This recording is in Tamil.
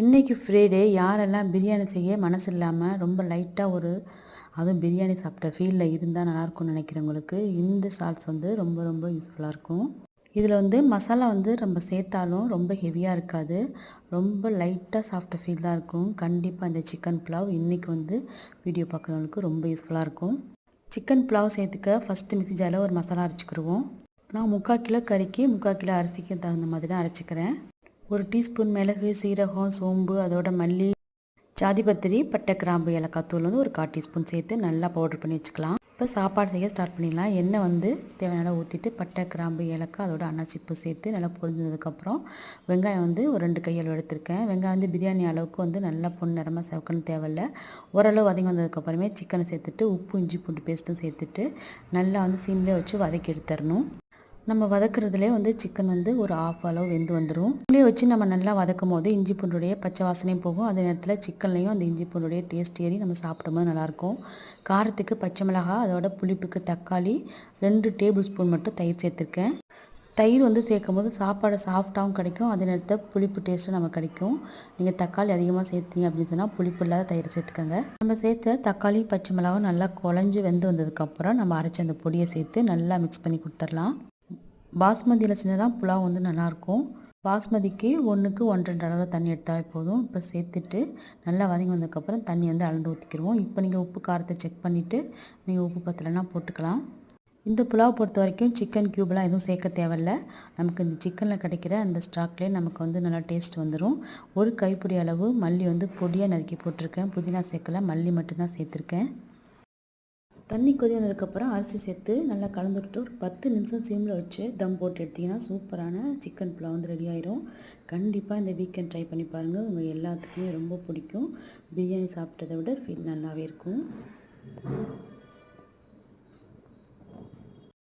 இன்றைக்கி ஃப்ரைடே யாரெல்லாம் பிரியாணி செய்ய மனசு இல்லாமல் ரொம்ப லைட்டாக அதுவும் பிரியாணி சாப்பிட்ட ஃபீலில் இருந்தால் நல்லாயிருக்கும்னு நினைக்கிறவங்களுக்கு இந்த ஷார்ட்ஸ் வந்து ரொம்ப ரொம்ப யூஸ்ஃபுல்லாக இருக்கும். இதில் வந்து மசாலா வந்து நம்ம சேர்த்தாலும் ரொம்ப ஹெவியாக இருக்காது, ரொம்ப லைட்டாக சாப்பிட்ட ஃபீல் தான் இருக்கும். கண்டிப்பாக இந்த சிக்கன் புலாவ் இன்றைக்கி வந்து வீடியோ பார்க்குறவங்களுக்கு ரொம்ப யூஸ்ஃபுல்லாக இருக்கும். சிக்கன் புலாவ் சேர்த்துக்க ஃபஸ்ட்டு மிக்ஸி ஜாரில் ஒரு மசாலா அரைச்சிக்கிடுவோம். நான் 3/4 கிலோ கறிக்கு 3/4 கிலோ அரிசிக்கு தகுந்த மாதிரி தான் அரைச்சிக்கிறேன். 1 டீஸ்பூன் மிளகு, சீரகம், சோம்பு, அதோட மல்லி, ஜாதிபத்திரி, பட்டை, கிராம்பு, ஏலக்காய் தூள் வந்து ஒரு 1/4 டீஸ்பூன் சேர்த்து நல்லா பவுட்ரு பண்ணி வச்சுக்கலாம். இப்போ சாப்பாடு செய்ய ஸ்டார்ட் பண்ணிடலாம். எண்ணெய் வந்து தேவையான ஊற்றிட்டு பட்டை, கிராம்பு, ஏலக்காய், அதோட அன்னாசிப்பூ சேர்த்து நல்லா பொரிஞ்சதுக்கப்புறம் வெங்காயம் வந்து ஒரு 2 கையளவு எடுத்திருக்கேன். வெங்காயம் வந்து பிரியாணி அளவுக்கு வந்து நல்லா பொன்னிறமாக செவக்கணும் தேவையில்லை. ஓரளவு வதங்கி வந்ததுக்கப்புறமே சிக்கனை சேர்த்துட்டு உப்பு, இஞ்சி பூண்டு பேஸ்ட்டும் சேர்த்துட்டு நல்லா வந்து சிம்லேயே வச்சு வதக்கி எடுத்துடணும். நம்ம வதக்குறதுலேயே வந்து சிக்கன் வந்து ஒரு ஆஃப் அளவு வெந்து வந்துடும். சிம்லேயே வச்சு நம்ம நல்லா வதக்கும் போது இஞ்சி பூண்டுடைய பச்சை வாசனையும் போகும். அதே நேரத்தில் சிக்கன்லேயும் அந்த இஞ்சி பூண்டுடைய டேஸ்ட் ஏறி நம்ம சாப்பிடும்போது நல்லாயிருக்கும். காரத்துக்கு பச்சை மிளகாய், அதோட புளிப்புக்கு தக்காளி, 2 டேபிள் ஸ்பூன் மட்டும் தயிர் சேர்த்துருக்கேன். தயிர் வந்து சேர்க்கும் போது சாப்பாடு சாஃப்டாகவும் கிடைக்கும், அதே நேரத்தில் புளிப்பு டேஸ்ட்டும் நமக்கு கிடைக்கும். நீங்கள் தக்காளி அதிகமாக சேர்த்தீங்க அப்படின்னு சொன்னால் புளிப்பு இல்லாத தயிர் சேர்த்துக்கோங்க. நம்ம சேர்த்த தக்காளி, பச்சை மிளகாவும் நல்லா குழஞ்சி வெந்து வந்ததுக்கப்புறம் நம்ம அரைச்ச அந்த பொடியை சேர்த்து நல்லா மிக்ஸ் பண்ணி கொடுத்துடலாம். பாஸ்மதியில் செஞ்சால் தான் புலாவ் வந்து நல்லாயிருக்கும். பாஸ்மதிக்கு 1க்கு 1 2 அளவு தண்ணி எடுத்தாவே போதும். இப்போ சேர்த்துட்டு நல்லா வதங்கி வந்ததுக்கப்புறம் தண்ணி வந்து அளந்து ஊற்றிக்கிடுவோம். இப்போ நீங்கள் உப்பு காரத்தை செக் பண்ணிவிட்டு நீங்கள் உப்பு பத்தலைன்னா போட்டுக்கலாம். இந்த புலாவ் பொறுத்த வரைக்கும் சிக்கன் க்யூப்லாம் எதுவும் சேர்க்க தேவையில்ல. நமக்கு இந்த சிக்கனில் கிடைக்கிற அந்த ஸ்டாக்லேயே நமக்கு வந்து நல்லா டேஸ்ட் வந்துடும். ஒரு கைப்பிடி அளவு மல்லி வந்து பொடியாக நறுக்கி போட்டிருக்கேன். புதினா சேர்க்கல, மல்லி மட்டும்தான் சேர்த்துருக்கேன். தண்ணி கொதி வந்ததுக்கப்புறம் அரிசி சேர்த்து நல்லா கலந்துட்டு ஒரு 10 நிமிஷம் சிம்மில் வச்சு தம் போட்டு எடுத்திங்கன்னா சூப்பரான சிக்கன் புலாவ் வந்து ரெடி ஆயிரும். கண்டிப்பாக இந்த வீக்கெண்ட் ட்ரை பண்ணி பாருங்கள். உங்கள் எல்லாத்துக்குமே ரொம்ப பிடிக்கும். பிரியாணி சாப்பிட்டதை விட ஃபீல் நல்லாவே இருக்கும்.